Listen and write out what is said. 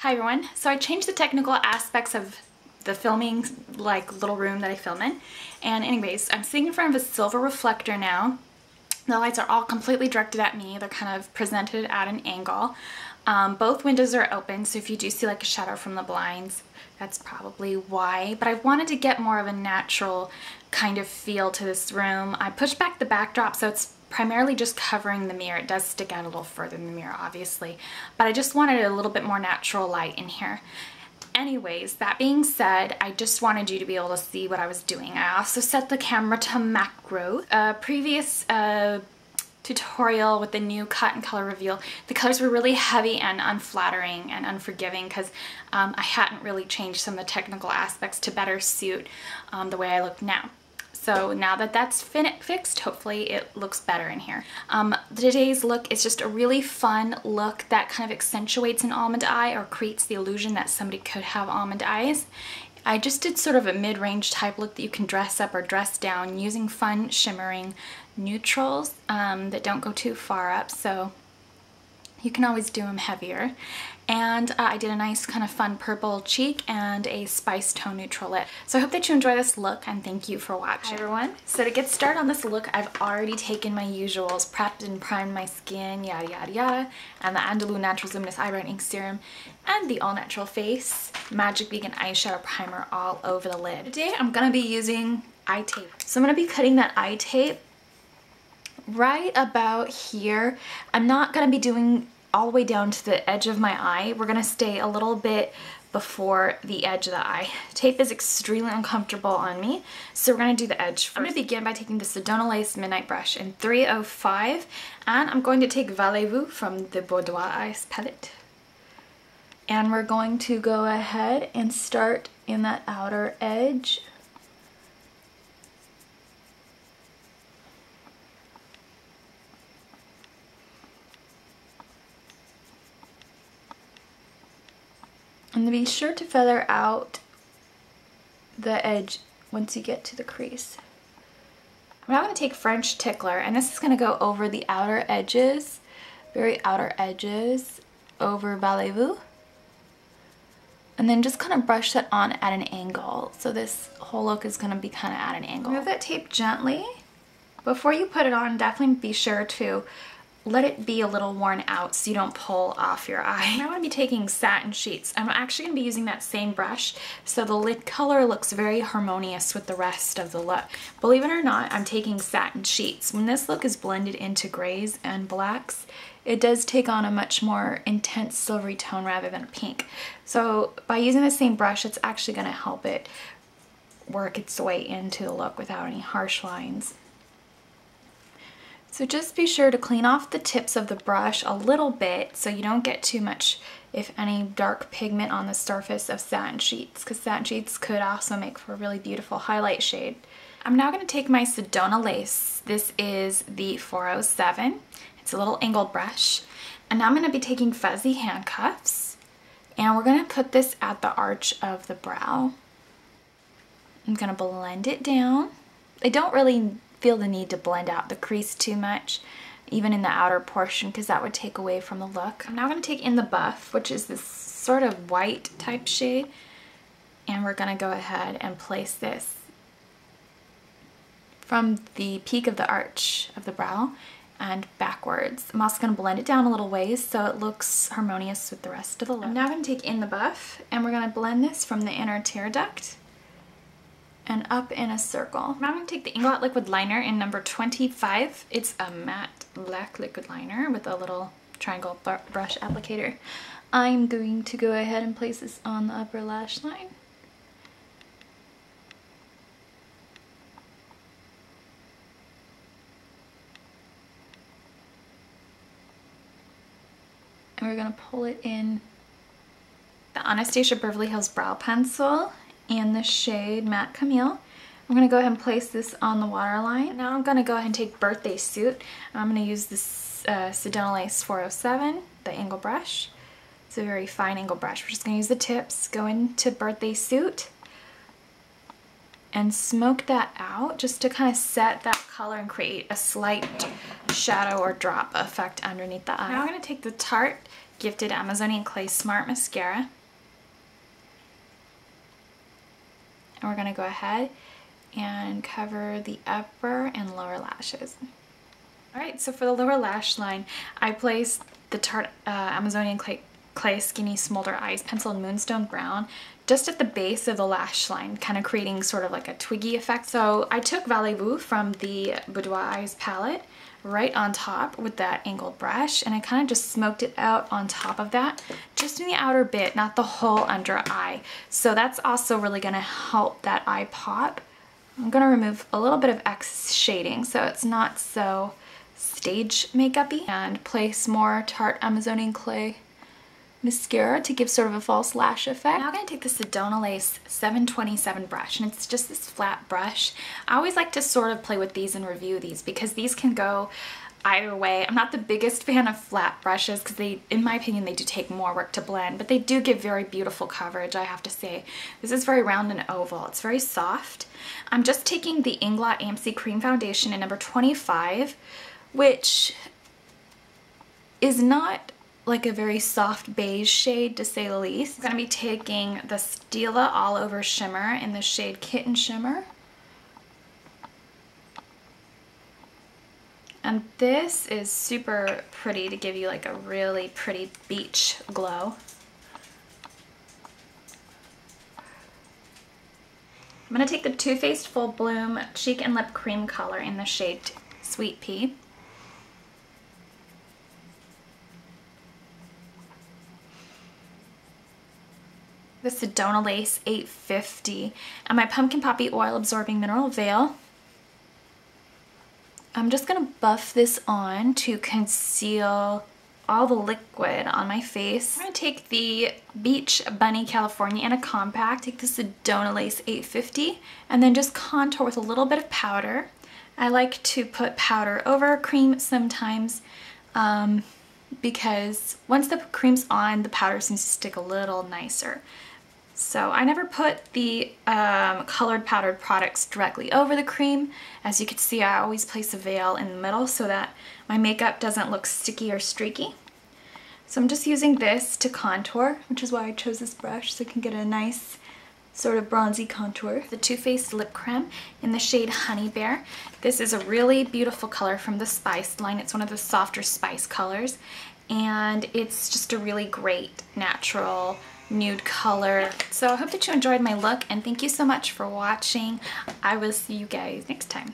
Hi everyone. So I changed the technical aspects of the filming little room that I film in. And anyways, I'm sitting in front of a silver reflector now. The lights are all completely directed at me. They're kind of presented at an angle. Both windows are open, so if you do see like a shadow from the blinds, that's probably why. But I wanted to get more of a natural kind of feel to this room. I pushed back the backdrop so it's primarily just covering the mirror. It does stick out a little further in the mirror, obviously, but I just wanted a little bit more natural light in here. Anyways, that being said, I just wanted you to be able to see what I was doing. I also set the camera to macro. Previous tutorial with the new cut and color reveal, the colors were really heavy and unflattering and unforgiving because I hadn't really changed some of the technical aspects to better suit the way I look now. So now that that's fixed, hopefully it looks better in here. Today's look is just a really fun look that kind of accentuates an almond eye or creates the illusion that somebody could have almond eyes. I just did sort of a mid-range type look that you can dress up or dress down using fun shimmering neutrals that don't go too far up, so you can always do them heavier. And I did a nice kind of fun purple cheek and a spice tone neutral lip. So I hope that you enjoy this look and thank you for watching. Hi everyone. So to get started on this look, I've already taken my usuals, prepped and primed my skin, yada yada yada, and the Andalou Naturals Luminous Eye Brightening Serum and the All Natural Face Magic Vegan Eyeshadow Primer all over the lid. Today I'm going to be using eye tape. So I'm going to be cutting that eye tape right about here. I'm not going to be doing all the way down to the edge of my eye. We're gonna stay a little bit before the edge of the eye. Tape is extremely uncomfortable on me, so we're gonna do the edge first. I'm gonna begin by taking the Sedona Lace Midnight Brush in 305, and I'm going to take Voulez-Vous from the Boudoir Ice Palette. And we're going to go ahead and start in that outer edge. And be sure to feather out the edge once you get to the crease. I'm now going to take French Tickler, and this is going to go over the outer edges, very outer edges, over Voulez-Vous. And then just kind of brush that on at an angle. So this whole look is going to be kind of at an angle. Move that tape gently. Before you put it on, definitely be sure to let it be a little worn out so you don't pull off your eye. Now I'm going to be taking Satin Sheets. I'm actually going to be using that same brush so the lid color looks very harmonious with the rest of the look. Believe it or not, I'm taking Satin Sheets. When this look is blended into grays and blacks, it does take on a much more intense silvery tone rather than pink. So by using the same brush, it's actually going to help it work its way into the look without any harsh lines. So just be sure to clean off the tips of the brush a little bit so you don't get too much, if any, dark pigment on the surface of Satin Sheets, because Satin Sheets could also make for a really beautiful highlight shade. I'm now going to take my Sedona Lace. This is the 407. It's a little angled brush. And now I'm going to be taking Fuzzy Handcuffs, and we're going to put this at the arch of the brow. I'm going to blend it down. I don't really feel the need to blend out the crease too much, even in the outer portion, because that would take away from the look. I'm now going to take In the Buff, which is this sort of white type shade, and we're going to go ahead and place this from the peak of the arch of the brow and backwards. I'm also going to blend it down a little ways so it looks harmonious with the rest of the look. I'm now going to take In the Buff, and we're going to blend this from the inner tear duct and up in a circle. Now I'm going to take the Inglot Liquid Liner in number 25. It's a matte black liquid liner with a little triangle brush applicator. I'm going to go ahead and place this on the upper lash line. And we're going to pull it in. The Anastasia Beverly Hills Brow Pencil in the shade Matte Camille. I'm going to go ahead and place this on the waterline. Now I'm going to go ahead and take Birthday Suit. I'm going to use this Sedona Lace 407, the angle brush. It's a very fine angle brush. We're just going to use the tips, go into Birthday Suit, and smoke that out just to kind of set that color and create a slight shadow or drop effect underneath the eye. Now I'm going to take the Tarte Gifted Amazonian Clay Smart Mascara. And we're gonna go ahead and cover the upper and lower lashes. Alright, so for the lower lash line, I placed the Tarte Amazonian Clay Skinny Smolder Eyes Pencil in Moonstone Brown just at the base of the lash line, kind of creating sort of like a twiggy effect. So I took Voulez-Vous from the Boudoir Eyes palette right on top with that angled brush, and I kind of just smoked it out on top of that, just in the outer bit, not the whole under eye. So that's also really going to help that eye pop. I'm going to remove a little bit of excess shading so it's not so stage makeup-y, and place more Tarte Amazonian Clay mascara to give sort of a false lash effect. Now I'm going to take the Sedona Lace 727 brush, and it's just this flat brush. I always like to sort of play with these and review these because these can go either way. I'm not the biggest fan of flat brushes because they, in my opinion, they do take more work to blend, but they do give very beautiful coverage, I have to say. This is very round and oval. It's very soft. I'm just taking the Inglot AMC Cream Foundation in number 25, which is not like a very soft beige shade, to say the least. I'm going to be taking the Stila All Over Shimmer in the shade Kitten Shimmer. And this is super pretty to give you like a really pretty beach glow. I'm going to take the Too Faced Full Bloom Cheek and Lip Cream color in the shade Sweet Pea. The Sedona Lace 850 and my Pumpkin Poppy Oil Absorbing Mineral Veil. I'm just going to buff this on to conceal all the liquid on my face. I'm going to take the Beach Bunny California in a compact, take the Sedona Lace 850, and then just contour with a little bit of powder. I like to put powder over cream sometimes because once the cream's on, the powder seems to stick a little nicer. So I never put the colored powdered products directly over the cream. As you can see, I always place a veil in the middle so that my makeup doesn't look sticky or streaky. So I'm just using this to contour, which is why I chose this brush, so I can get a nice sort of bronzy contour. The Too Faced Lip Creme in the shade Honey Bear. This is a really beautiful color from the Spice line. It's one of the softer spice colors, and it's just a really great natural nude color. So I hope that you enjoyed my look, and thank you so much for watching. I will see you guys next time.